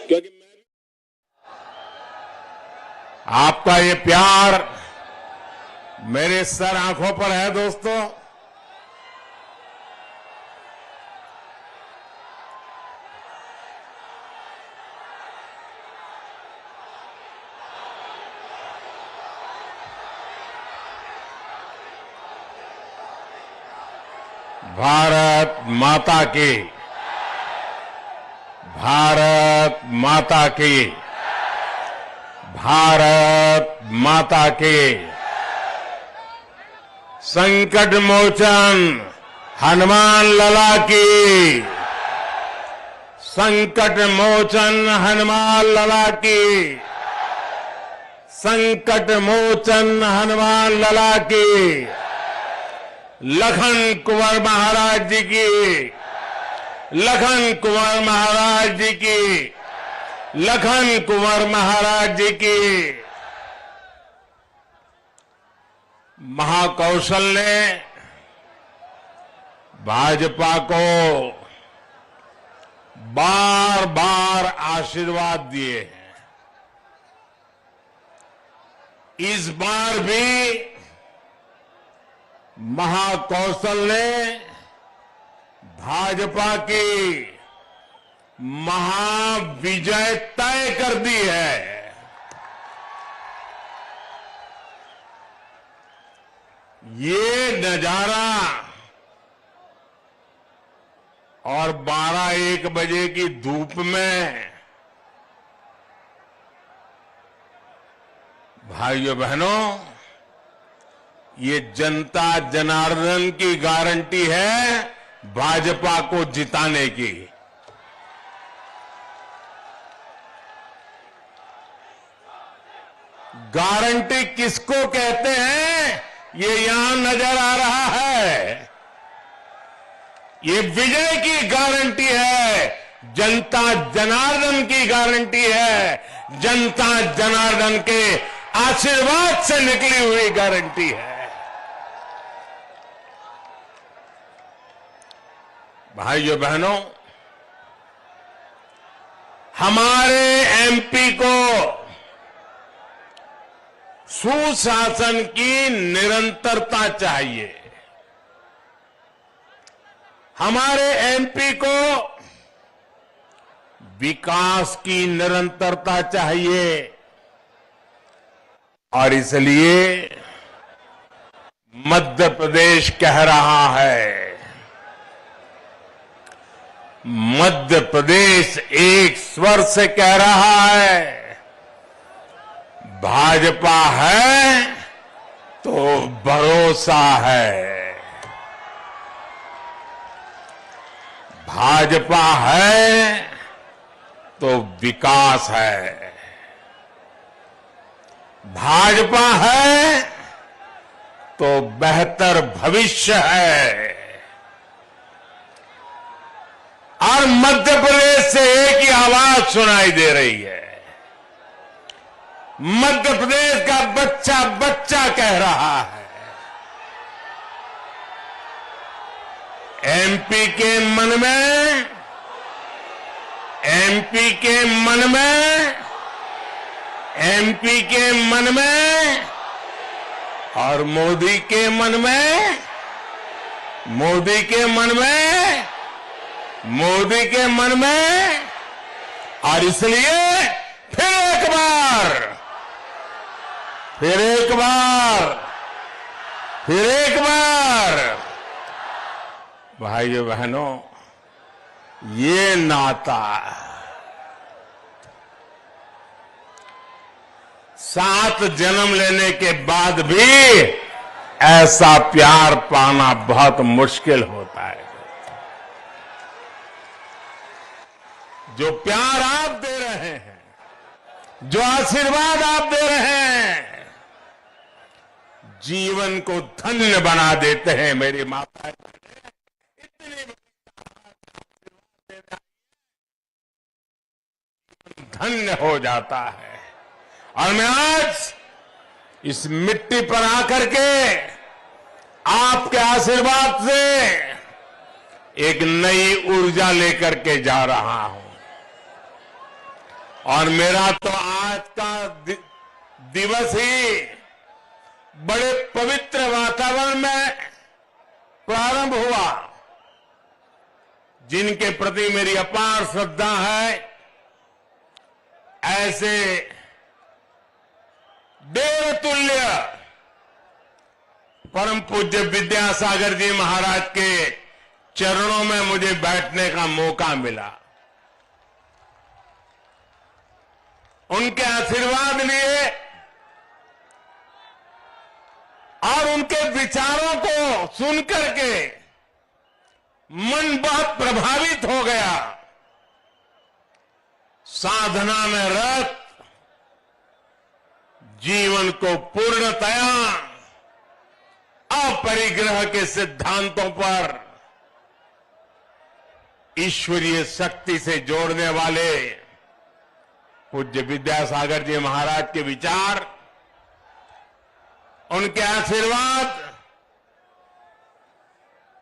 क्योंकि आपका ये प्यार मेरे सर आंखों पर है दोस्तों। भारत माता की, भारत माता की, भारत माता की। संकट मोचन हनुमान लला की, संकट मोचन हनुमान लला की, संकट मोचन हनुमान लला की। लखन कुंवर महाराज जी की, लखन कुंवर महाराज जी की, लखन कुंवर महाराज जी की। महाकौशल ने भाजपा को बार बार आशीर्वाद दिए हैं। इस बार भी महाकौशल ने भाजपा की महाविजय तय कर दी है। ये नजारा और 12-1 बजे की धूप में भाइयों बहनों, ये जनता जनार्दन की गारंटी है भाजपा को जिताने की। गारंटी किसको कहते हैं ये यहां नजर आ रहा है। ये विजय की गारंटी है, जनता जनार्दन की गारंटी है, जनता जनार्दन के आशीर्वाद से निकली हुई गारंटी है। भाइयों बहनों, हमारे एमपी को सुशासन की निरंतरता चाहिए। हमारे एमपी को विकास की निरंतरता चाहिए और इसलिए मध्य प्रदेश कह रहा है, मध्य प्रदेश एक स्वर से कह रहा है, भाजपा है तो भरोसा है, भाजपा है तो विकास है, भाजपा है तो बेहतर भविष्य है। और मध्य प्रदेश से एक ही आवाज सुनाई दे रही है। मध्य प्रदेश का बच्चा बच्चा कह रहा है, एमपी के मन में, एमपी के मन में, एमपी के मन में और मोदी के मन में, मोदी के मन में, मोदी के मन में। और इसलिए फिर एक बार, फिर एक बार, फिर एक बार भाइयों बहनों, ये नाता 7 जन्म लेने के बाद भी ऐसा प्यार पाना बहुत मुश्किल होता है। जो प्यार आप दे रहे हैं, जो आशीर्वाद आप दे रहे हैं, जीवन को धन्य बना देते हैं। मेरी माता इतनी धन्य हो जाता है। और मैं आज इस मिट्टी पर आकर के आपके आशीर्वाद से एक नई ऊर्जा लेकर के जा रहा हूं। और मेरा तो आज का दिवस ही बड़े पवित्र वातावरण में प्रारंभ हुआ। जिनके प्रति मेरी अपार श्रद्धा है, ऐसे देवतुल्य परम पूज्य विद्यासागर जी महाराज के चरणों में मुझे बैठने का मौका मिला। उनके आशीर्वाद लिए और उनके विचारों को सुनकर के मन बहुत प्रभावित हो गया। साधना में रत जीवन को पूर्णतया अपरिग्रह के सिद्धांतों पर ईश्वरीय शक्ति से जोड़ने वाले पूज्य विद्यासागर जी महाराज के विचार, उनके आशीर्वाद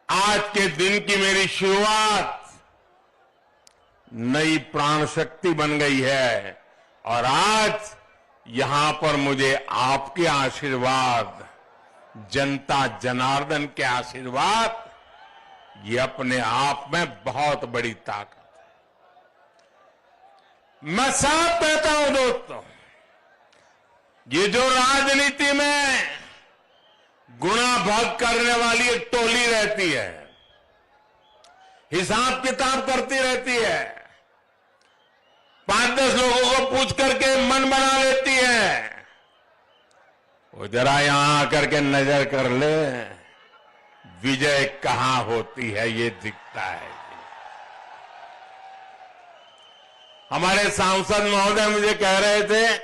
आज के दिन की मेरी शुरुआत नई प्राण शक्ति बन गई है। और आज यहां पर मुझे आपके आशीर्वाद, जनता जनार्दन के आशीर्वाद, ये अपने आप में बहुत बड़ी ताकत है। मैं साफ कहता हूं दोस्तों, ये जो राजनीति में गुणा भाग करने वाली एक टोली रहती है, हिसाब किताब करती रहती है, 5-10 लोगों को पूछ करके मन बना लेती है, वो जरा यहां आकर के नजर कर ले, विजय कहां होती है ये दिखता है। हमारे सांसद महोदय मुझे कह रहे थे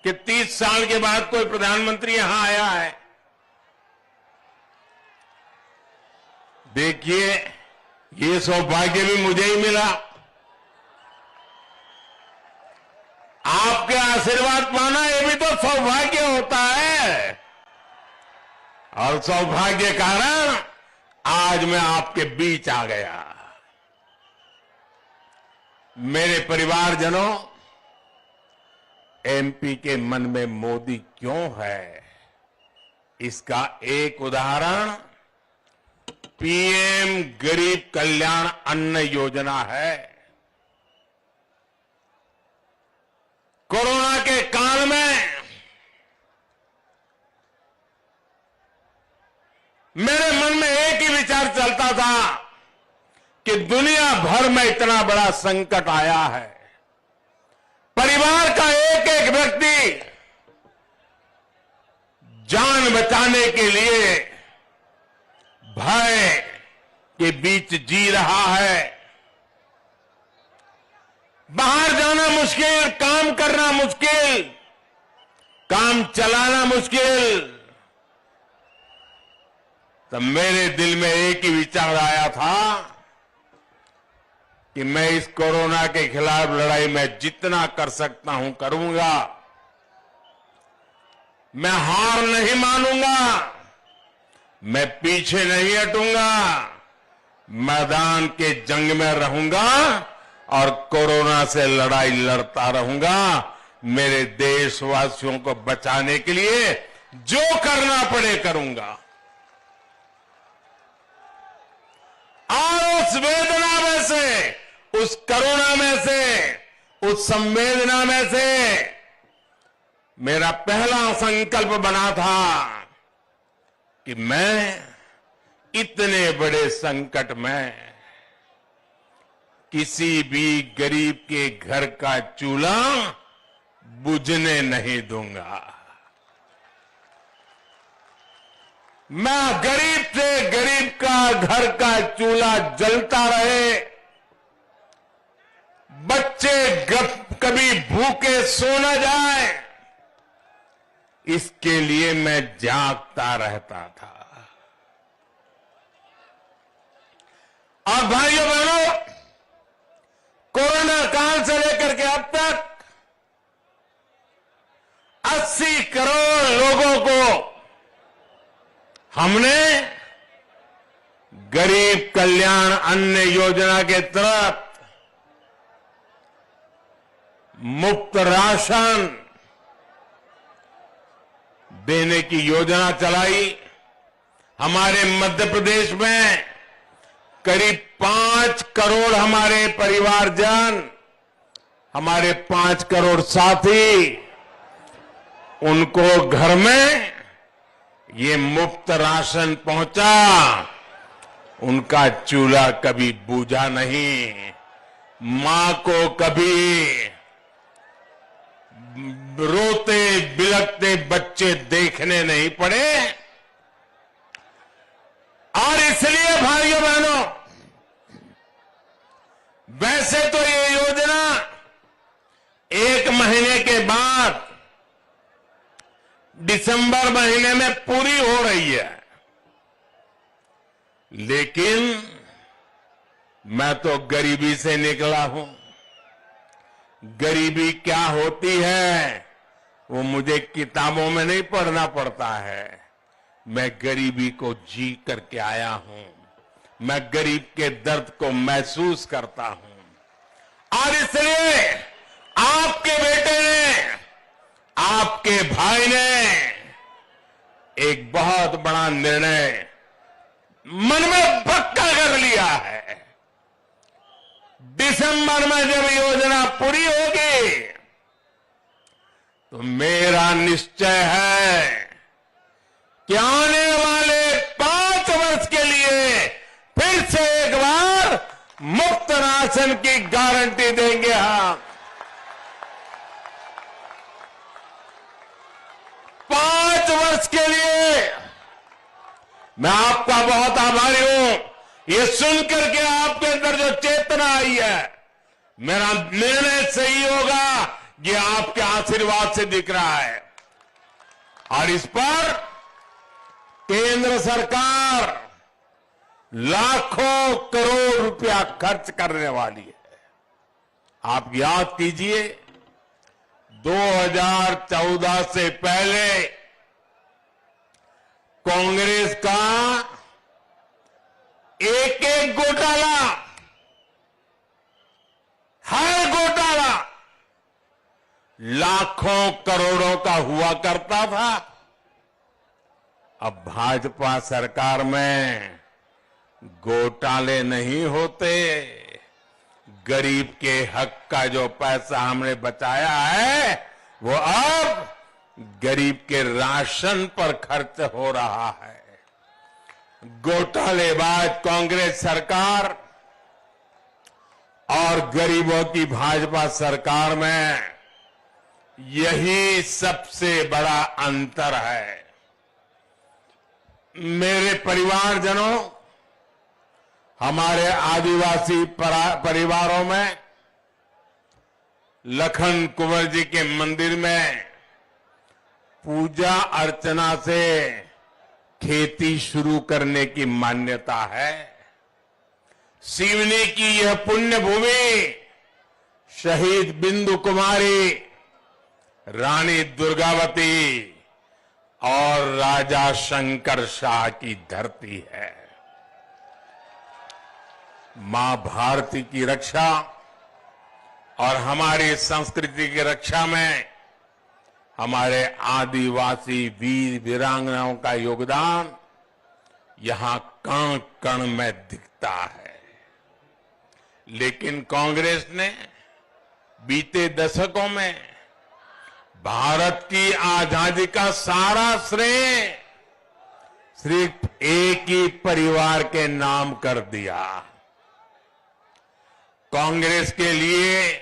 कि 30 साल के बाद कोई प्रधानमंत्री यहां आया है। देखिए, ये सौभाग्य भी मुझे ही मिला। आपके आशीर्वाद पाना ये भी तो सौभाग्य होता है, और सौभाग्य कारण आज मैं आपके बीच आ गया। मेरे परिवारजनों, एमपी के मन में मोदी क्यों है, इसका एक उदाहरण पीएम गरीब कल्याण अन्न योजना है। कोरोना के काल में मेरे मन में एक ही विचार चलता था कि दुनिया भर में इतना बड़ा संकट आया है, परिवार का एक एक व्यक्ति जान बचाने के लिए भय के बीच जी रहा है। बाहर जाना मुश्किल, काम करना मुश्किल, काम चलाना मुश्किल। तब मेरे दिल में एक ही विचार आया था कि मैं इस कोरोना के खिलाफ लड़ाई में जितना कर सकता हूं करूंगा। मैं हार नहीं मानूंगा, मैं पीछे नहीं हटूंगा, मैदान के जंग में रहूंगा और कोरोना से लड़ाई लड़ता रहूंगा। मेरे देशवासियों को बचाने के लिए जो करना पड़े करूंगा। और उस वेदना में से, उस करुणा में से, उस संवेदना में से मेरा पहला संकल्प बना था कि मैं इतने बड़े संकट में किसी भी गरीब के घर का चूल्हा बुझने नहीं दूंगा। मैं गरीब से गरीब का घर का चूल्हा जलता रहे, बच्चे कभी भूखे सो न जाए, इसके लिए मैं जागता रहता था। और भाइयों बहनों, कोरोना काल से लेकर के अब तक 80 करोड़ लोगों को हमने गरीब कल्याण अन्न योजना के तहत मुफ्त राशन देने की योजना चलाई। हमारे मध्य प्रदेश में करीब 5 करोड़ हमारे परिवारजन, हमारे 5 करोड़ साथी, उनको घर में ये मुफ्त राशन पहुंचा। उनका चूल्हा कभी बूझा नहीं, मां को कभी रोते बिलखते बच्चे देखने नहीं पड़े। और इसलिए भाइयों बहनों, वैसे तो ये योजना 1 महीने के बाद दिसंबर महीने में पूरी हो रही है, लेकिन मैं तो गरीबी से निकला हूं। गरीबी क्या होती है वो मुझे किताबों में नहीं पढ़ना पड़ता है। मैं गरीबी को जी करके आया हूं। मैं गरीब के दर्द को महसूस करता हूं। और इसलिए आपके बेटे ने, आपके भाई ने एक बहुत बड़ा निर्णय मन में पक्का कर लिया है। दिसंबर में जब योजना पूरी होगी तो मेरा निश्चय है कि आने वाले 5 वर्ष के लिए फिर से एक बार मुफ्त राशन की गारंटी देंगे हम। 5 वर्ष के लिए मैं आपका बहुत आभारी हूं। ये सुनकर के आपके अंदर जो चेतना आई है, मेरा निर्णय सही होगा, ये आपके आशीर्वाद से दिख रहा है। और इस पर केंद्र सरकार लाखों करोड़ रुपया खर्च करने वाली है। आप याद कीजिए, 2014 से पहले कांग्रेस का एक घोटाला, हर घोटाला लाखों करोड़ों का हुआ करता था। अब भाजपा सरकार में घोटाले नहीं होते। गरीब के हक का जो पैसा हमने बचाया है वो अब गरीब के राशन पर खर्च हो रहा है। घोटालेबाज कांग्रेस सरकार और गरीबों की भाजपा सरकार में यही सबसे बड़ा अंतर है। मेरे परिवारजनों, हमारे आदिवासी परिवारों में लखन कुंवर जी के मंदिर में पूजा अर्चना से खेती शुरू करने की मान्यता है। सिवनी की यह पुण्य भूमि शहीद बिंदु कुमारी, रानी दुर्गावती और राजा शंकर शाह की धरती है। मां भारती की रक्षा और हमारी संस्कृति की रक्षा में हमारे आदिवासी वीर वीरांगनाओं का योगदान यहां कण कण में दिखता है। लेकिन कांग्रेस ने बीते दशकों में भारत की आजादी का सारा श्रेय सिर्फ एक ही परिवार के नाम कर दिया। कांग्रेस के लिए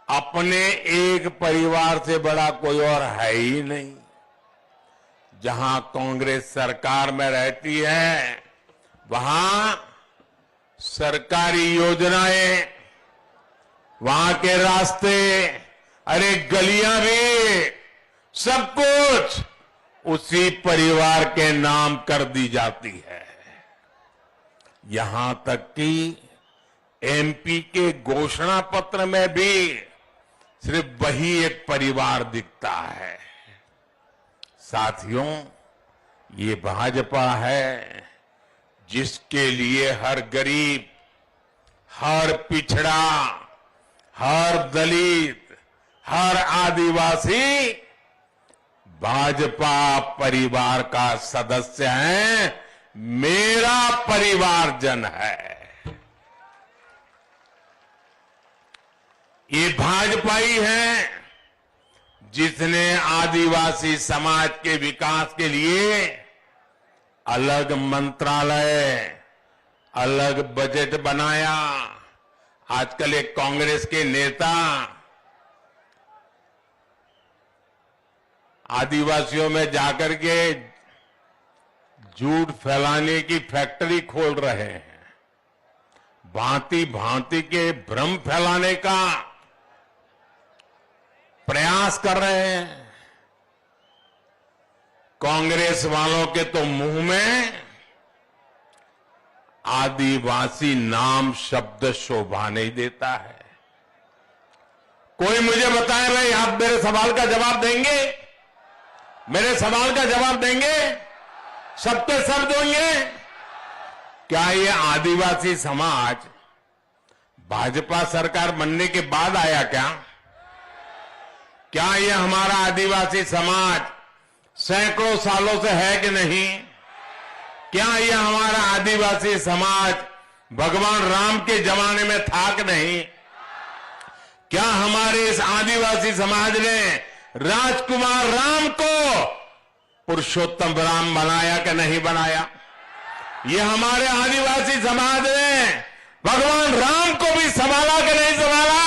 अपने एक परिवार से बड़ा कोई और है ही नहीं। जहां कांग्रेस सरकार में रहती है वहां सरकारी योजनाएं, वहां के रास्ते, अरे गलियां भी, सब कुछ उसी परिवार के नाम कर दी जाती है। यहां तक कि एमपी के घोषणा पत्र में भी सिर्फ वही एक परिवार दिखता है। साथियों, ये भाजपा है जिसके लिए हर गरीब, हर पिछड़ा, हर दलित, हर आदिवासी भाजपा परिवार का सदस्य है, मेरा परिवारजन है। ये भाजपा ही है जिसने आदिवासी समाज के विकास के लिए अलग मंत्रालय, अलग बजट बनाया। आजकल एक कांग्रेस के नेता आदिवासियों में जाकर के झूठ फैलाने की फैक्ट्री खोल रहे हैं, भांति भांति के भ्रम फैलाने का प्रयास कर रहे हैं। कांग्रेस वालों के तो मुंह में आदिवासी नाम शब्द शोभा नहीं देता है। कोई मुझे बताए भाई, आप मेरे सवाल का जवाब देंगे? मेरे सवाल का जवाब देंगे? सबके सब देंगे? क्या ये आदिवासी समाज भाजपा सरकार बनने के बाद आया क्या ये हमारा आदिवासी समाज सैकड़ों सालों से है कि नहीं? क्या ये हमारा आदिवासी समाज भगवान राम के जमाने में था कि नहीं? क्या हमारे इस आदिवासी समाज ने राजकुमार राम को पुरुषोत्तम राम बनाया कि नहीं बनाया? ये हमारे आदिवासी समाज ने भगवान राम को भी संभाला कि नहीं संभाला?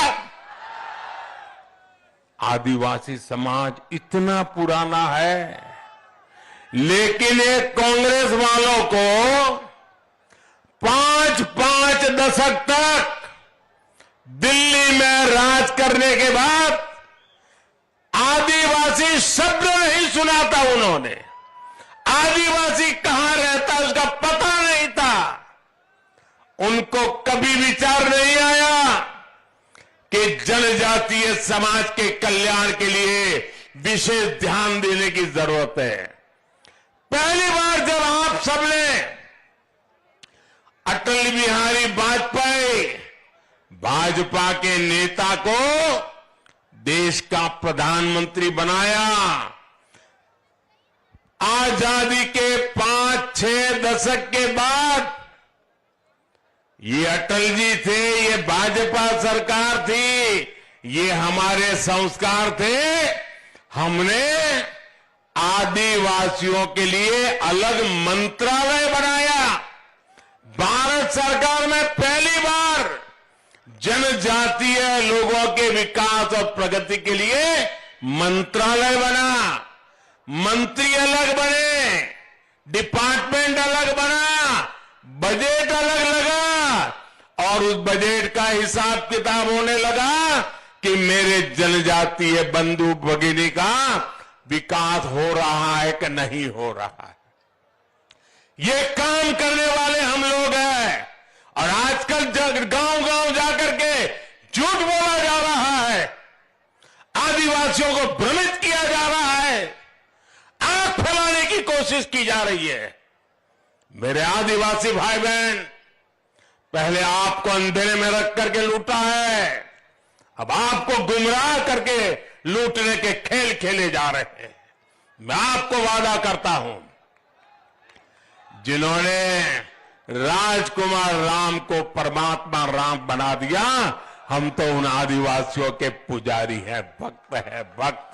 आदिवासी समाज इतना पुराना है, लेकिन ये कांग्रेस वालों को 5 दशक तक दिल्ली में राज करने के बाद आदिवासी शब्द नहीं सुना था उन्होंने। आदिवासी कहां रहता है उसका पता नहीं था। उनको कभी विचार नहीं आया कि जनजातीय समाज के कल्याण के लिए विशेष ध्यान देने की जरूरत है। पहली बार जब आप सबने अटल बिहारी वाजपेयी भाजपा के नेता को देश का प्रधानमंत्री बनाया, आजादी के 5-6 दशक के बाद ये अटल जी थे, ये भाजपा सरकार थी, ये हमारे संस्कार थे। हमने आदिवासियों के लिए अलग मंत्रालय बनाया। भारत सरकार में पहली बार जनजातीय लोगों के विकास और प्रगति के लिए मंत्रालय बना, मंत्री अलग बने, डिपार्टमेंट अलग बना, बजट अलग लगा और उस बजट का हिसाब किताब होने लगा कि मेरे जनजातीय बंधु भगिनी का विकास हो रहा है कि नहीं हो रहा है। ये काम करने वाले हम लोग हैं। और आजकल गांव-गांव जाकर के झूठ बोला जा रहा है, आदिवासियों को भ्रमित किया जा रहा है, आंख फैलाने की कोशिश की जा रही है। मेरे आदिवासी भाई बहन, पहले आपको अंधेरे में रख करके लूटा है, अब आपको गुमराह करके लूटने के खेल खेले जा रहे हैं। मैं आपको वादा करता हूं, जिन्होंने राजकुमार राम को परमात्मा राम बना दिया, हम तो उन आदिवासियों के पुजारी हैं, भक्त है, भक्त।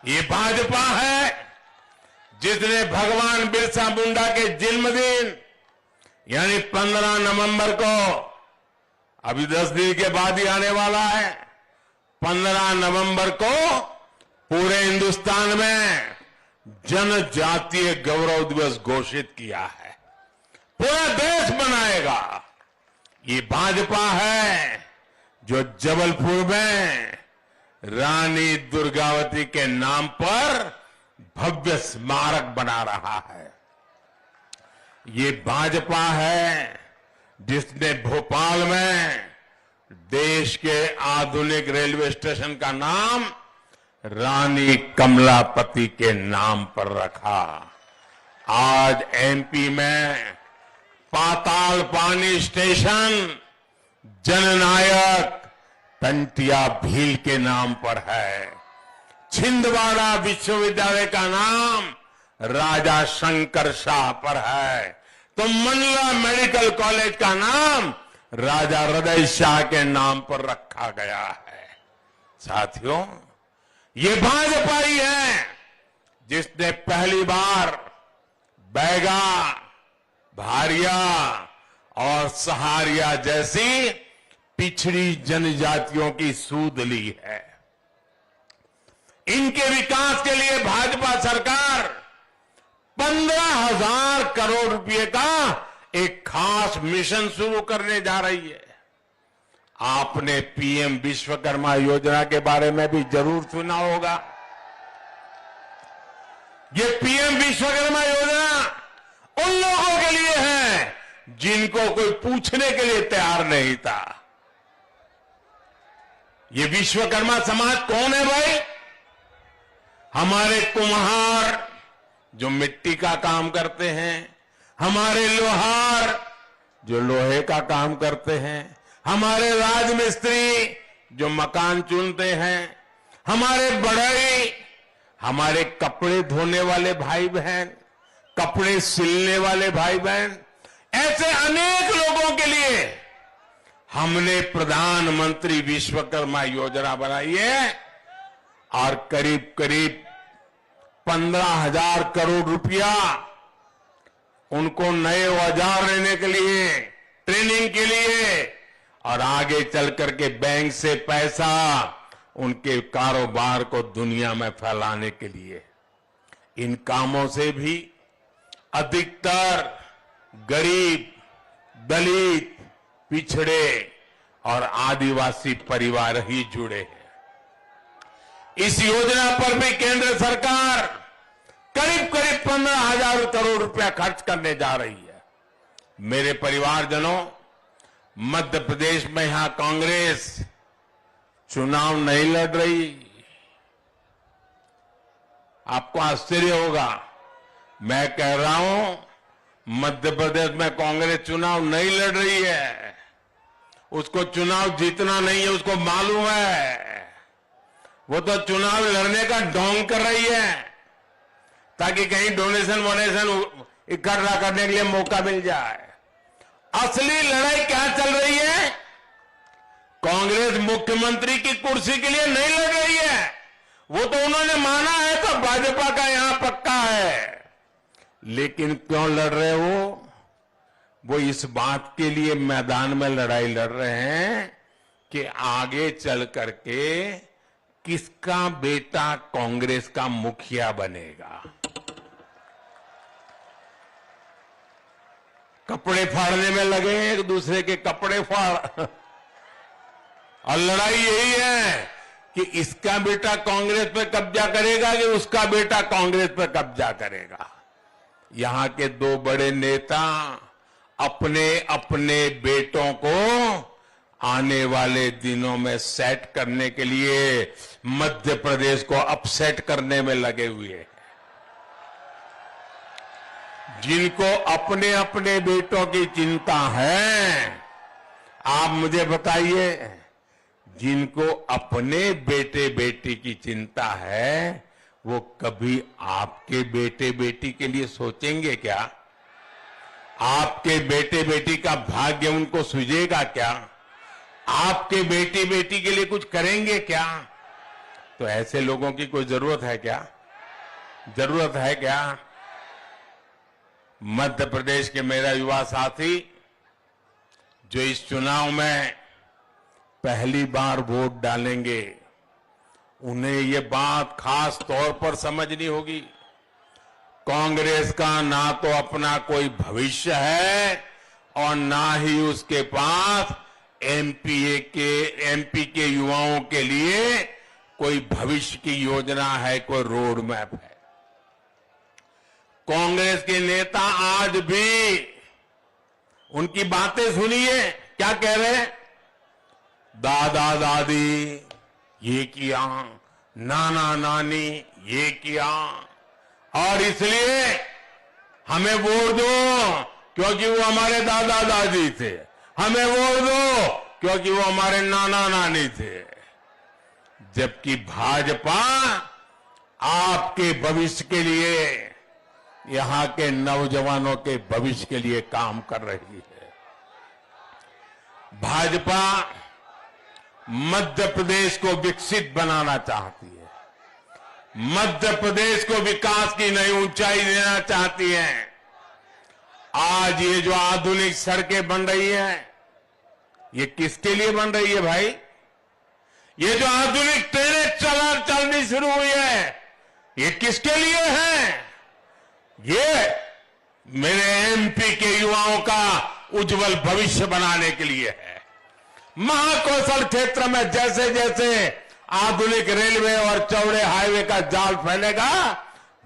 ये भाजपा है जिसने भगवान बिरसा मुंडा के जन्मदिन यानी 15 नवंबर को, अभी 10 दिन के बाद ही आने वाला है, 15 नवंबर को पूरे हिंदुस्तान में जनजातीय गौरव दिवस घोषित किया है। पूरा देश मनाएगा। ये भाजपा है जो जबलपुर में रानी दुर्गावती के नाम पर भव्य स्मारक बना रहा है। ये भाजपा है जिसने भोपाल में देश के आधुनिक रेलवे स्टेशन का नाम रानी कमलापति के नाम पर रखा। आज एमपी में पाताल पानी स्टेशन जननायक टंटिया भील के नाम पर है। छिंदवाड़ा विश्वविद्यालय का नाम राजा शंकर शाह पर है, तो मंडला मेडिकल कॉलेज का नाम राजा हृदय शाह के नाम पर रखा गया है। साथियों, ये भाजपा ही है जिसने पहली बार बैगा, भारिया और सहारिया जैसी पिछड़ी जनजातियों की सूद ली है। इनके विकास के लिए भाजपा सरकार 15,000 करोड़ रुपए का एक खास मिशन शुरू करने जा रही है। आपने पीएम विश्वकर्मा योजना के बारे में भी जरूर सुना होगा। ये पीएम विश्वकर्मा योजना उन लोगों के लिए है जिनको कोई पूछने के लिए तैयार नहीं था। ये विश्वकर्मा समाज कौन है भाई? हमारे कुम्हार जो मिट्टी का काम करते हैं, हमारे लोहार जो लोहे का काम करते हैं, हमारे राजमिस्त्री जो मकान चुनते हैं, हमारे बढ़ई, हमारे कपड़े धोने वाले भाई बहन, कपड़े सिलने वाले भाई बहन, ऐसे अनेक लोगों के लिए हमने प्रधानमंत्री विश्वकर्मा योजना बनाई है और करीब करीब 15,000 करोड़ रुपया उनको नए औजार लेने के लिए, ट्रेनिंग के लिए और आगे चल करके बैंक से पैसा उनके कारोबार को दुनिया में फैलाने के लिए। इन कामों से भी अधिकतर गरीब, दलित, पिछड़े और आदिवासी परिवार ही जुड़े हैं। इस योजना पर भी केंद्र सरकार करीब करीब 15,000 करोड़ रुपया खर्च करने जा रही है। मेरे परिवारजनों, मध्य प्रदेश में यहां कांग्रेस चुनाव नहीं लड़ रही। आपको आश्चर्य होगा, मैं कह रहा हूं मध्य प्रदेश में कांग्रेस चुनाव नहीं लड़ रही है। उसको चुनाव जीतना नहीं है, उसको मालूम है। वो तो चुनाव लड़ने का ढोंग कर रही है ताकि कहीं डोनेशन वोनेशन इकट्ठा करने के लिए मौका मिल जाए। असली लड़ाई क्या चल रही है? कांग्रेस मुख्यमंत्री की कुर्सी के लिए नहीं लड़ रही है। वो तो उन्होंने माना है तो भाजपा का यहां पक्का है, लेकिन क्यों लड़ रहे हो? वो इस बात के लिए मैदान में लड़ाई लड़ रहे हैं कि आगे चल करके किसका बेटा कांग्रेस का मुखिया बनेगा। कपड़े फाड़ने में लगे हैं, एक दूसरे के कपड़े फाड़ और लड़ाई यही है कि इसका बेटा कांग्रेस पे कब्जा करेगा कि उसका बेटा कांग्रेस पे कब्जा करेगा। यहां के दो बड़े नेता अपने अपने बेटों को आने वाले दिनों में सेट करने के लिए मध्य प्रदेश को अपसेट करने में लगे हुए हैं। जिनको अपने अपने बेटों की चिंता है, आप मुझे बताइए, जिनको अपने बेटे बेटी की चिंता है वो कभी आपके बेटे बेटी के लिए सोचेंगे क्या? आपके बेटे बेटी का भाग्य उनको सूझेगा क्या? आपके बेटी बेटी के लिए कुछ करेंगे क्या? तो ऐसे लोगों की कोई जरूरत है क्या? जरूरत है क्या? मध्य प्रदेश के मेरा युवा साथी जो इस चुनाव में पहली बार वोट डालेंगे, उन्हें ये बात खास तौर पर समझनी होगी। कांग्रेस का ना तो अपना कोई भविष्य है और ना ही उसके पास एमपी के युवाओं के लिए कोई भविष्य की योजना है, कोई रोड मैप है। कांग्रेस के नेता आज भी उनकी बातें सुनिए, क्या कह रहे हैं? दादा दादी ये किया, नाना नानी ये किया और इसलिए हमें वोट दो क्योंकि वो हमारे दादा दादी थे। हमें वोट दो क्योंकि वो हमारे नाना नानी थे। जबकि भाजपा आपके भविष्य के लिए, यहां के नौजवानों के भविष्य के लिए काम कर रही है। भाजपा मध्य प्रदेश को विकसित बनाना चाहती है, मध्य प्रदेश को विकास की नई ऊंचाई देना चाहती है। आज ये जो आधुनिक सड़कें बन रही है, ये किसके लिए बन रही है भाई? ये जो आधुनिक ट्रेनें चलनी शुरू हुई है, ये किसके लिए है? ये मेरे एमपी के युवाओं का उज्जवल भविष्य बनाने के लिए है। महाकौशल क्षेत्र में जैसे जैसे आधुनिक रेलवे और चौड़े हाईवे का जाल फैलेगा,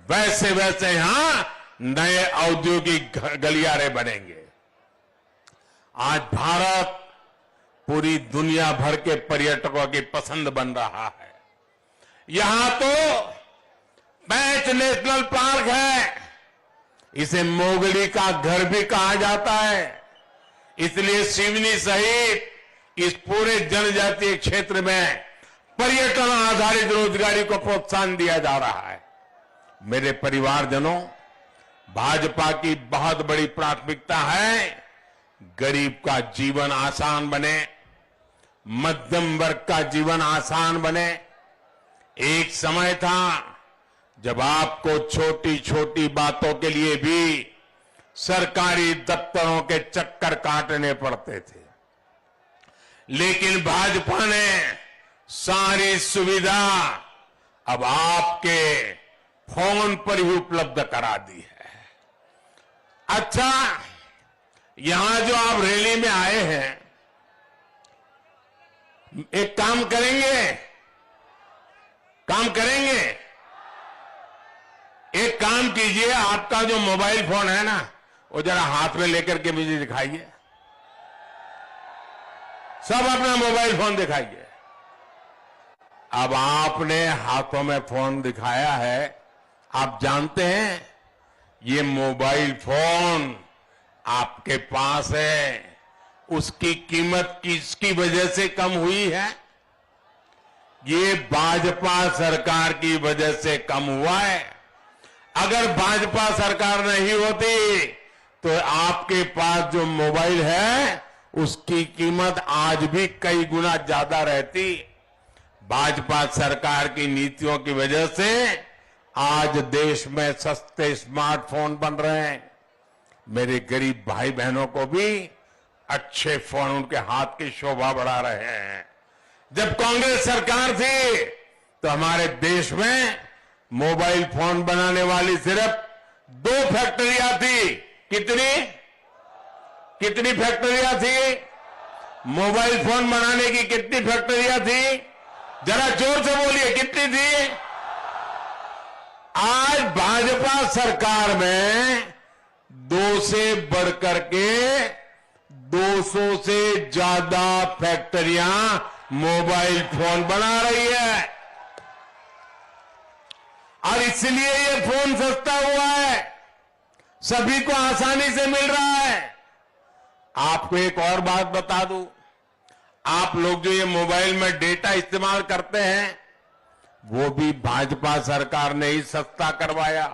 वैसे वैसे यहां नए औद्योगिक गलियारे बनेंगे। आज भारत पूरी दुनिया भर के पर्यटकों की पसंद बन रहा है। यहां तो 5 नेशनल पार्क है, इसे मोगली का घर भी कहा जाता है। इसलिए सिवनी सहित इस पूरे जनजातीय क्षेत्र में पर्यटन आधारित रोजगारी को प्रोत्साहन दिया जा रहा है। मेरे परिवारजनों, भाजपा की बहुत बड़ी प्राथमिकता है गरीब का जीवन आसान बने, मध्यम वर्ग का जीवन आसान बने। एक समय था जब आपको छोटी छोटी बातों के लिए भी सरकारी दफ्तरों के चक्कर काटने पड़ते थे, लेकिन भाजपा ने सारी सुविधा अब आपके फोन पर ही उपलब्ध करा दी है। अच्छा, यहां जो आप रैली में आए हैं, एक काम करेंगे, एक काम कीजिए, आपका जो मोबाइल फोन है ना, वो जरा हाथ में लेकर के मुझे दिखाइए। सब अपना मोबाइल फोन दिखाइए। अब आपने हाथों में फोन दिखाया है, आप जानते हैं ये मोबाइल फोन आपके पास है, उसकी कीमत किसकी वजह से कम हुई है? ये भाजपा सरकार की वजह से कम हुआ है। अगर भाजपा सरकार नहीं होती तो आपके पास जो मोबाइल है उसकी कीमत आज भी कई गुना ज्यादा रहती। भाजपा सरकार की नीतियों की वजह से आज देश में सस्ते स्मार्टफोन बन रहे हैं। मेरे गरीब भाई बहनों को भी अच्छे फोन उनके हाथ की शोभा बढ़ा रहे हैं। जब कांग्रेस सरकार थी तो हमारे देश में मोबाइल फोन बनाने वाली सिर्फ 2 फैक्ट्रियां थी। कितनी फैक्ट्रियां थी? मोबाइल फोन बनाने की कितनी फैक्ट्रियां थी? जरा जोर से बोलिए, कितनी थी? आज भाजपा सरकार में 2 से बढ़कर के 200 से ज्यादा फैक्ट्रियां मोबाइल फोन बना रही है, और इसलिए ये फोन सस्ता हुआ है, सभी को आसानी से मिल रहा है। आपको एक और बात बता दूं, आप लोग जो ये मोबाइल में डेटा इस्तेमाल करते हैं, वो भी भाजपा सरकार ने ही सस्ता करवाया।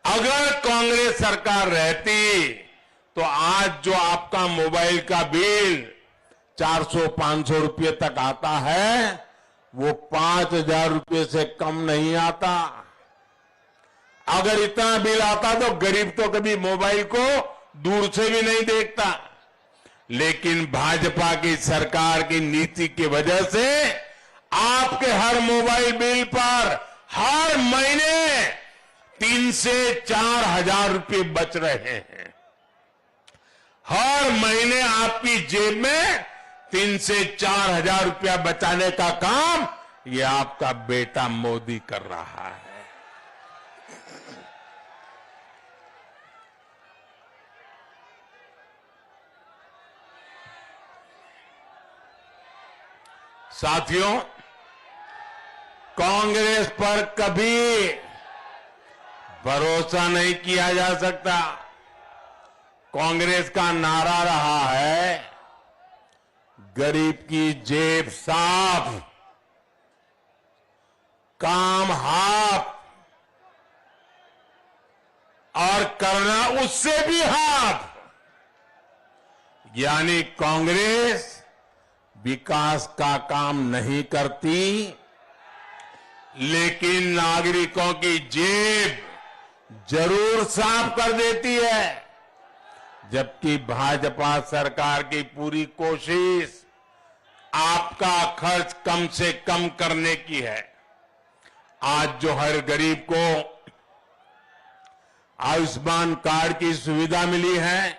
अगर कांग्रेस सरकार रहती तो आज जो आपका मोबाइल का बिल 400-500 रुपये तक आता है, वो 5,000 रुपये से कम नहीं आता। अगर इतना बिल आता तो गरीब तो कभी मोबाइल को दूर से भी नहीं देखता। लेकिन भाजपा की सरकार की नीति की वजह से आपके हर मोबाइल बिल पर हर महीने 3 से 4 हजार रुपये बच रहे हैं। हर महीने आपकी जेब में 3 से 4 हजार रुपया बचाने का काम ये आपका बेटा मोदी कर रहा है। साथियों, कांग्रेस पर कभी भरोसा नहीं किया जा सकता। कांग्रेस का नारा रहा है, गरीब की जेब साफ, काम हाफ और करना उससे भी हाफ। यानी कांग्रेस विकास का काम नहीं करती, लेकिन नागरिकों की जेब जरूर साफ कर देती है। जबकि भाजपा सरकार की पूरी कोशिश आपका खर्च कम से कम करने की है। आज जो हर गरीब को आयुष्मान कार्ड की सुविधा मिली है,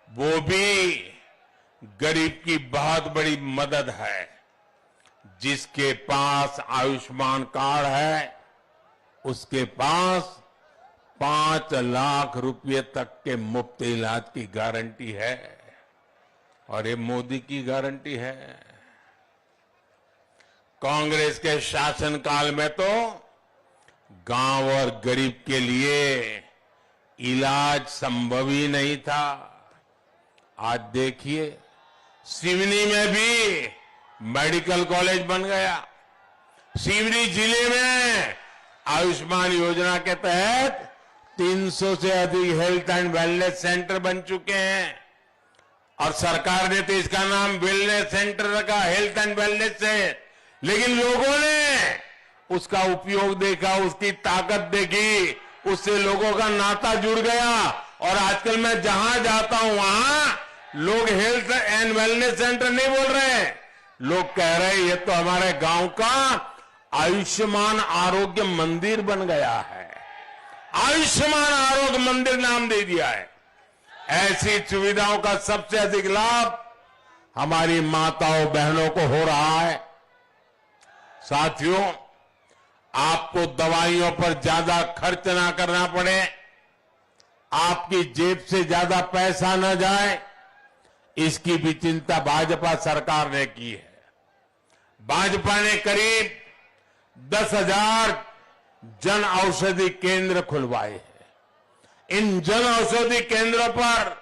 वो भी गरीब की बहुत बड़ी मदद है। जिसके पास आयुष्मान कार्ड है, उसके पास 5 लाख रुपए तक के मुफ्त इलाज की गारंटी है, और ये मोदी की गारंटी है। कांग्रेस के शासनकाल में तो गांव और गरीब के लिए इलाज संभव ही नहीं था। आज देखिए, सिवनी में भी मेडिकल कॉलेज बन गया। सिवनी जिले में आयुष्मान योजना के तहत 300 से अधिक हेल्थ एंड वेलनेस सेंटर बन चुके हैं, और सरकार ने तो इसका नाम वेलनेस सेंटर रखा, हेल्थ एंड वेलनेस से। लेकिन लोगों ने उसका उपयोग देखा, उसकी ताकत देखी, उससे लोगों का नाता जुड़ गया। और आजकल मैं जहां जाता हूं वहां लोग हेल्थ एंड वेलनेस सेंटर नहीं बोल रहे हैं, लोग कह रहे हैं ये तो हमारे गांव का आयुष्मान आरोग्य मंदिर बन गया है। आयुष्मान आरोग्य मंदिर नाम दे दिया है। ऐसी सुविधाओं का सबसे अधिक लाभ हमारी माताओं बहनों को हो रहा है। साथियों, आपको दवाइयों पर ज्यादा खर्च ना करना पड़े, आपकी जेब से ज्यादा पैसा न जाए, इसकी भी चिंता भाजपा सरकार ने की है। भाजपा ने करीब 10,000 जन औषधि केंद्र खुलवाए हैं। इन जन औषधि केंद्रों पर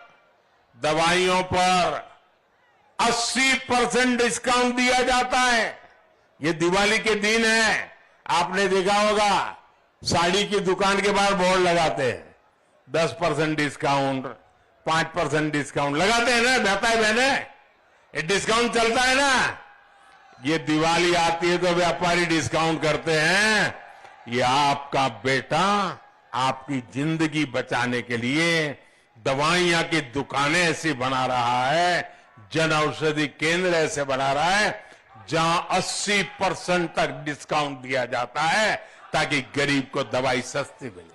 दवाइयों पर 80% डिस्काउंट दिया जाता है। ये दिवाली के दिन है, आपने देखा होगा साड़ी की दुकान के बाहर बोर्ड लगाते हैं, 10% डिस्काउंट, 5% डिस्काउंट लगाते हैं ना, भाई बहने, ये डिस्काउंट चलता है ना। ये दिवाली आती है तो व्यापारी डिस्काउंट करते हैं। ये आपका बेटा आपकी जिंदगी बचाने के लिए दवाइयां की दुकानें ऐसी बना रहा है, जन औषधि केंद्र ऐसे बना रहा है जहां 80% तक डिस्काउंट दिया जाता है, ताकि गरीब को दवाई सस्ती मिले।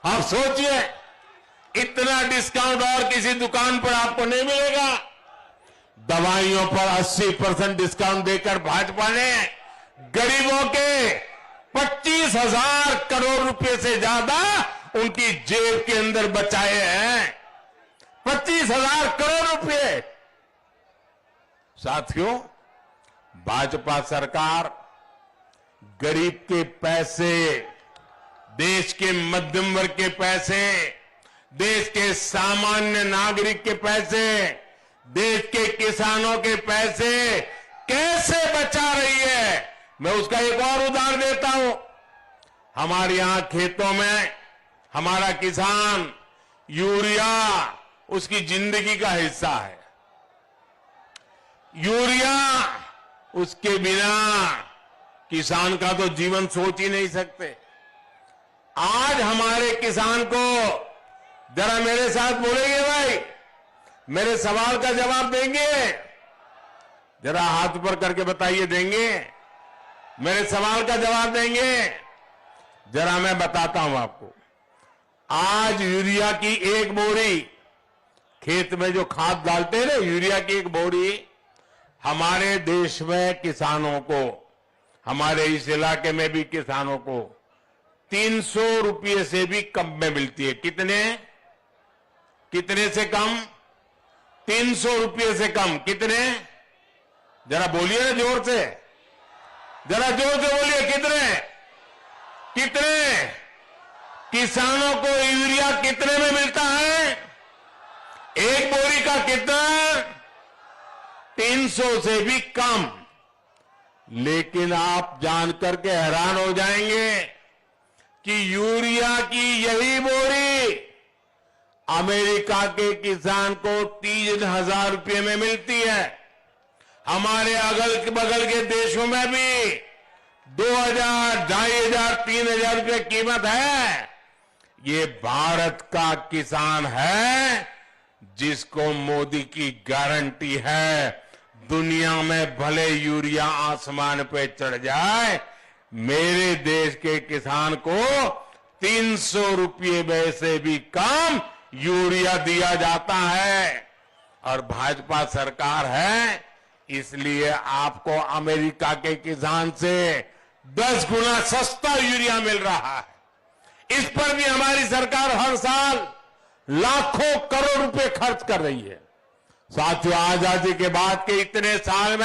आप सोचिए, इतना डिस्काउंट और किसी दुकान पर आपको नहीं मिलेगा। दवाइयों पर 80% डिस्काउंट देकर भाजपा ने गरीबों के 25,000 करोड़ रुपए से ज्यादा उनकी जेब के अंदर बचाए हैं। 25,000 करोड़ रुपए। साथियों, भाजपा सरकार गरीब के पैसे, देश के मध्यम वर्ग के पैसे, देश के सामान्य नागरिक के पैसे, देश के किसानों के पैसे कैसे बचा रही है, मैं उसका एक और उदाहरण देता हूं। हमारे यहां खेतों में हमारा किसान यूरिया उसकी जिंदगी का हिस्सा है। यूरिया उसके बिना किसान का तो जीवन सोच ही नहीं सकते। आज हमारे किसान को जरा मेरे साथ बोलेंगे भाई, मेरे सवाल का जवाब देंगे? जरा हाथ ऊपर करके बताइए, देंगे? मेरे सवाल का जवाब देंगे? जरा मैं बताता हूं आपको। आज यूरिया की एक बोरी, खेत में जो खाद डालते हैं ना, यूरिया की एक बोरी हमारे देश में किसानों को, हमारे इस इलाके में भी किसानों को 300 रुपये से भी कम में मिलती है। कितने से कम? 300 रुपये से कम। कितने? जरा बोलिए ना जोर से, जरा जोर से बोलिए। कितने? किसानों को यूरिया कितने में मिलता है? एक बोरी का कितना? 300 से भी कम। लेकिन आप जानकर के हैरान हो जाएंगे कि यूरिया की यही बोरी अमेरिका के किसान को 3,000 रुपये में मिलती है। हमारे अगल बगल के देशों में भी 2,000, 2,500, 3,000 रुपये कीमत है। ये भारत का किसान है जिसको मोदी की गारंटी है, दुनिया में भले यूरिया आसमान पे चढ़ जाए, मेरे देश के किसान को 300 रुपये में से भी कम यूरिया दिया जाता है। और भाजपा सरकार है, इसलिए आपको अमेरिका के किसान से 10 गुना सस्ता यूरिया मिल रहा है। इस पर भी हमारी सरकार हर साल लाखों करोड़ रुपए खर्च कर रही है। साथियों, आजादी के बाद के इतने साल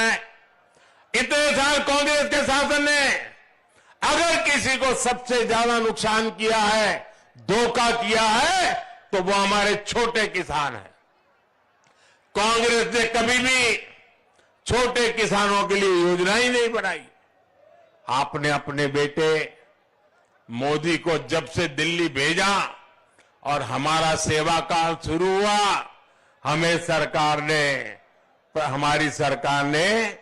कांग्रेस के शासन ने अगर किसी को सबसे ज्यादा नुकसान किया है, धोखा किया है, तो वो हमारे छोटे किसान हैं। कांग्रेस ने कभी भी छोटे किसानों के लिए योजना ही नहीं बनाई। आपने अपने बेटे मोदी को जब से दिल्ली भेजा और हमारा सेवा काल शुरू हुआ, हमारी सरकार ने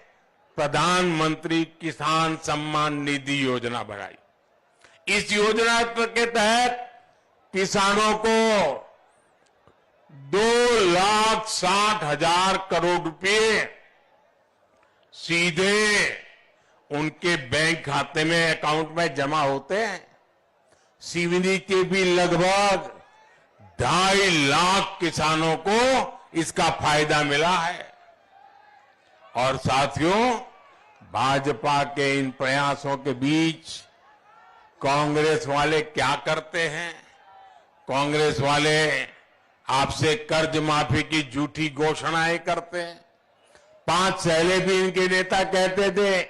प्रधानमंत्री किसान सम्मान निधि योजना बनाई। इस योजना के तहत किसानों को 2,60,000 करोड़ रुपए सीधे उनके बैंक खाते में, अकाउंट में जमा होते हैं। सीवनी के भी लगभग 2.5 लाख किसानों को इसका फायदा मिला है। और साथियों, भाजपा के इन प्रयासों के बीच कांग्रेस वाले क्या करते हैं? कांग्रेस वाले आपसे कर्ज माफी की झूठी घोषणाएं करते हैं। 5 पहले भी इनके नेता कहते थे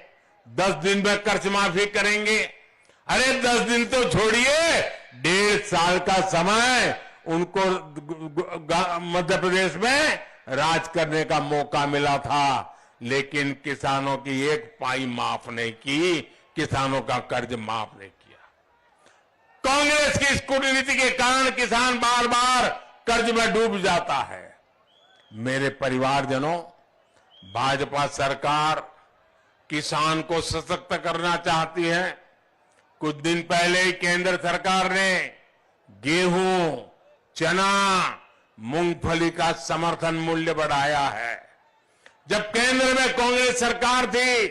10 दिन में कर्ज माफी करेंगे। अरे 10 दिन तो छोड़िए, 1.5 साल का समय उनको मध्य प्रदेश में राज करने का मौका मिला था, लेकिन किसानों की एक पाई माफ नहीं की, किसानों का कर्ज माफ नहीं किया। कांग्रेस की इस कूटनीति के कारण किसान बार बार कर्ज में डूब जाता है। मेरे परिवारजनों, भाजपा सरकार किसान को सशक्त करना चाहती है। कुछ दिन पहले ही केंद्र सरकार ने गेहूं, चना, मूंगफली का समर्थन मूल्य बढ़ाया है। जब केंद्र में कांग्रेस सरकार थी,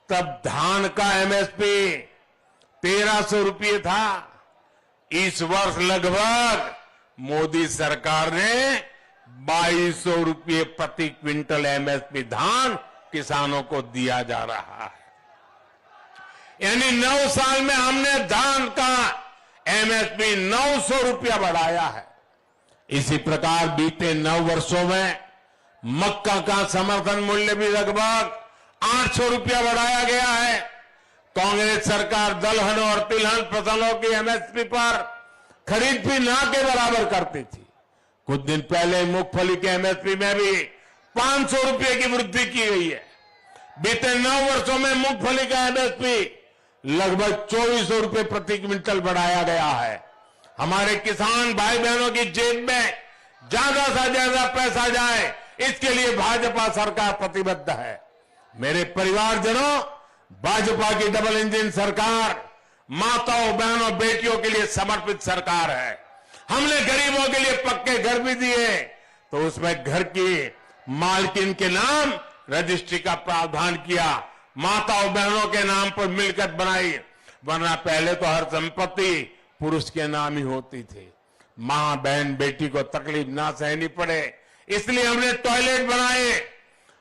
तब धान का एमएसपी 1,300 रुपये था। इस वर्ष लगभग मोदी सरकार ने 2,200 रुपये प्रति क्विंटल एमएसपी धान किसानों को दिया जा रहा है। यानी 9 साल में हमने धान का एमएसपी 900 रुपया बढ़ाया है। इसी प्रकार बीते 9 वर्षों में मक्का का समर्थन मूल्य भी लगभग 800 रुपया बढ़ाया गया है। कांग्रेस सरकार दलहन और तिलहन फसलों की एमएसपी पर खरीद भी ना के बराबर करती थी। कुछ दिन पहले मूंगफली के एमएसपी में भी 500 रुपये की वृद्धि की गई है। बीते 9 वर्षों में मूंगफली का एमएसपी लगभग 2,400 रुपये प्रति क्विंटल बढ़ाया गया है। हमारे किसान भाई बहनों की जेब में ज्यादा से ज्यादा पैसा जाए, इसके लिए भाजपा सरकार प्रतिबद्ध है। मेरे परिवारजनों, भाजपा की डबल इंजन सरकार माताओं, बहनों, बेटियों के लिए समर्पित सरकार है। हमने गरीबों के लिए पक्के घर भी दिए, तो उसमें घर की मालकिन के नाम रजिस्ट्री का प्रावधान किया, माताओं बहनों के नाम पर मिलकत बनाई, वरना पहले तो हर संपत्ति पुरुष के नाम ही होती थी। मां, बहन, बेटी को तकलीफ ना सहनी पड़े, इसलिए हमने टॉयलेट बनाए,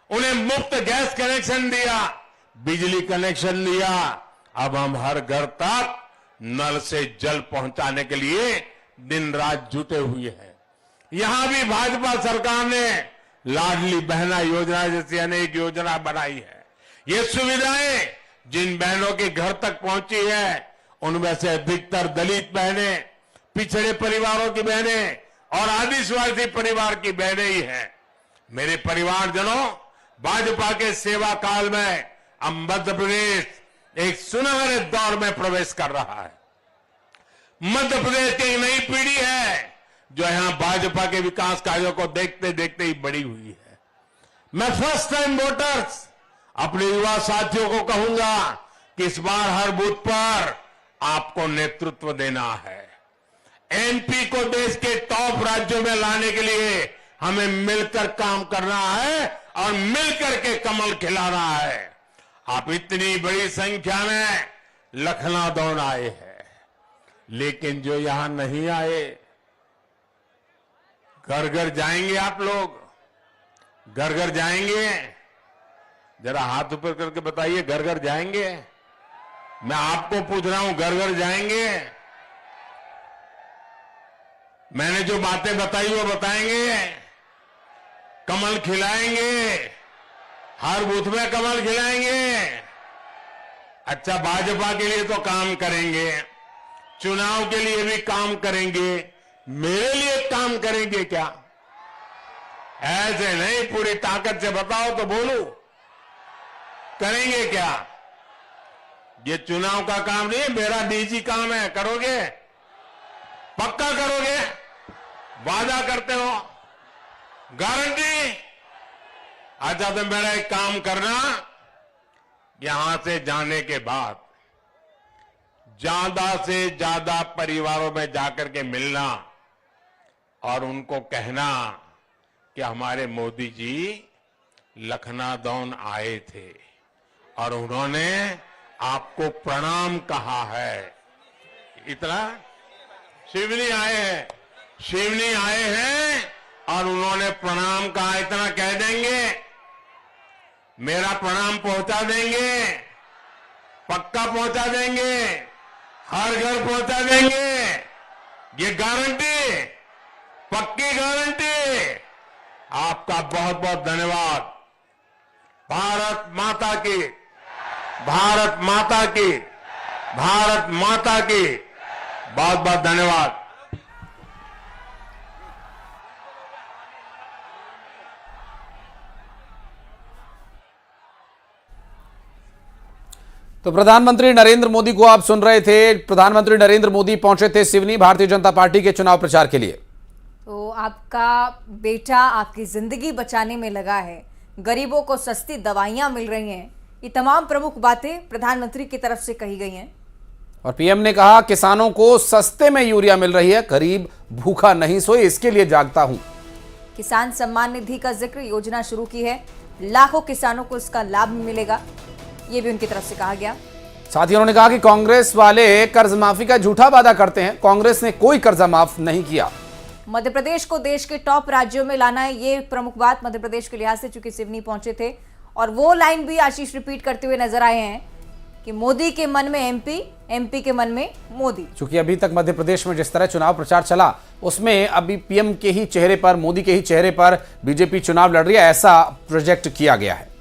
उन्हें मुफ्त गैस कनेक्शन दिया, बिजली कनेक्शन दिया। अब हम हर घर तक नल से जल पहुंचाने के लिए दिन रात जुटे हुए हैं। यहां भी भाजपा सरकार ने लाडली बहना योजना जैसी अनेक योजना बनाई है। ये सुविधाएं जिन बहनों के घर तक पहुंची है, उनमें से अधिकतर दलित बहनें पिछड़े परिवारों की बहनें और आदिवासी परिवार की बहनें ही हैं। मेरे परिवारजनों, भाजपा के सेवा काल में अब मध्य प्रदेश एक सुनहरे दौर में प्रवेश कर रहा है। मध्य प्रदेश की एक नई पीढ़ी है जो यहां भाजपा के विकास कार्यों को देखते देखते ही बड़ी हुई है। मैं फर्स्ट टाइम वोटर्स अपने युवा साथियों को कहूंगा कि इस बार हर बूथ पर आपको नेतृत्व देना है। एमपी को देश के टॉप राज्यों में लाने के लिए हमें मिलकर काम करना है और मिलकर के कमल खिलाना है। आप इतनी बड़ी संख्या में लखनऊ आए हैं, लेकिन जो यहां नहीं आए, घर घर जाएंगे आप लोग? घर घर जाएंगे? जरा हाथ ऊपर करके बताइए, घर घर जाएंगे? मैं आपको पूछ रहा हूं, घर घर जाएंगे? मैंने जो बातें बताई वो बताएंगे? कमल खिलाएंगे? हर बूथ में कमल खिलाएंगे? अच्छा, भाजपा के लिए तो काम करेंगे, चुनाव के लिए भी काम करेंगे, मेरे लिए काम करेंगे क्या? ऐसे नहीं, पूरी ताकत से बताओ तो बोलूं, करेंगे क्या? ये चुनाव का काम नहीं, मेरा निजी काम है। करोगे? पक्का करोगे? वादा करते हो? गारंटी? अच्छा, तो मेरा एक काम करना, यहां से जाने के बाद ज्यादा से ज्यादा परिवारों में जाकर के मिलना और उनको कहना कि हमारे मोदी जी लखनऊ आए थे और उन्होंने आपको प्रणाम कहा है। इतना शिवनी आए हैं, शिवनी आए हैं और उन्होंने प्रणाम कहा, इतना कह देंगे? मेरा प्रणाम पहुंचा देंगे? पक्का पहुंचा देंगे? हर घर पहुंचा देंगे? ये गारंटी, पक्की गारंटी। आपका बहुत बहुत धन्यवाद। भारत माता की, भारत माता की, भारत माता की बहुत बहुत धन्यवाद। तो प्रधानमंत्री नरेंद्र मोदी को आप सुन रहे थे। प्रधानमंत्री नरेंद्र मोदी पहुंचे थे सिवनी भारतीय जनता पार्टी के चुनाव प्रचार के लिए। तो आपका बेटा आपकी जिंदगी बचाने में लगा है, गरीबों को सस्ती दवाइयां मिल रही हैं, ये तमाम प्रमुख बातें प्रधानमंत्री की तरफ से कही गई हैं। और पीएम ने कहा, किसानों को सस्ते में यूरिया मिल रही है, गरीब भूखा नहीं सोए, इसके लिए जागता हूं। किसान सम्मान निधि का जिक्र, योजना शुरू की है, लाखों किसानों को इसका लाभ मिलेगा, ये भी उनकी तरफ से कहा गया। साथ ही उन्होंने कहा कि कांग्रेस वाले कर्ज माफी का झूठा वादा करते हैं, कांग्रेस ने कोई कर्जा माफ नहीं किया। मध्य प्रदेश को देश के टॉप राज्यों में लाना है, ये प्रमुख बात मध्य प्रदेश के लिहाज से, चूंकि सिवनी पहुंचे थे और वो लाइन भी आशीष रिपीट करते हुए नजर आए हैं कि मोदी के मन में एमपी, एमपी के मन में मोदी। चूंकि अभी तक मध्य प्रदेश में जिस तरह चुनाव प्रचार चला, उसमें अभी पीएम के ही चेहरे पर, मोदी के ही चेहरे पर बीजेपी चुनाव लड़ रही है, ऐसा प्रोजेक्ट किया गया है।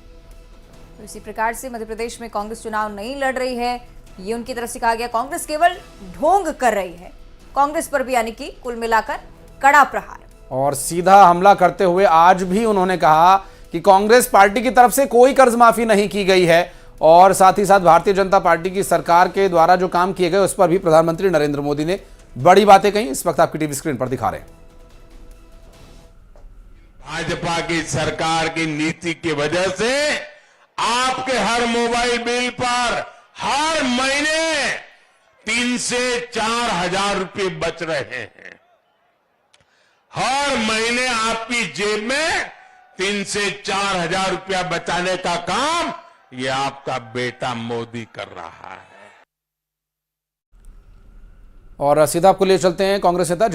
तो इसी प्रकार से मध्य प्रदेश में कांग्रेस चुनाव नहीं लड़ रही है, ये उनकी तरफ से कहा गया। कांग्रेस केवल ढोंग कर रही है, कांग्रेस पर भी यानी कि कुल मिलाकर कड़ा प्रहार। और सीधा हमला करते हुए आज भी उन्होंने कहा कि कांग्रेस पार्टी की तरफ से कोई कर्ज माफी नहीं की गई है और साथ ही साथ भारतीय जनता पार्टी की सरकार के द्वारा जो काम किए गए उस पर भी प्रधानमंत्री नरेंद्र मोदी ने बड़ी बातें कही। इस वक्त आपकी टीवी स्क्रीन पर दिखा रहे हैं। भाजपा की सरकार की नीति की वजह से आपके हर मोबाइल बिल पर हर महीने 3 से 4 हजार रुपये बच रहे हैं। हर महीने आपकी जेब में 3 से 4 हजार रुपया बचाने का काम ये आपका बेटा मोदी कर रहा है। और सीधा आपको ले चलते हैं कांग्रेस नेता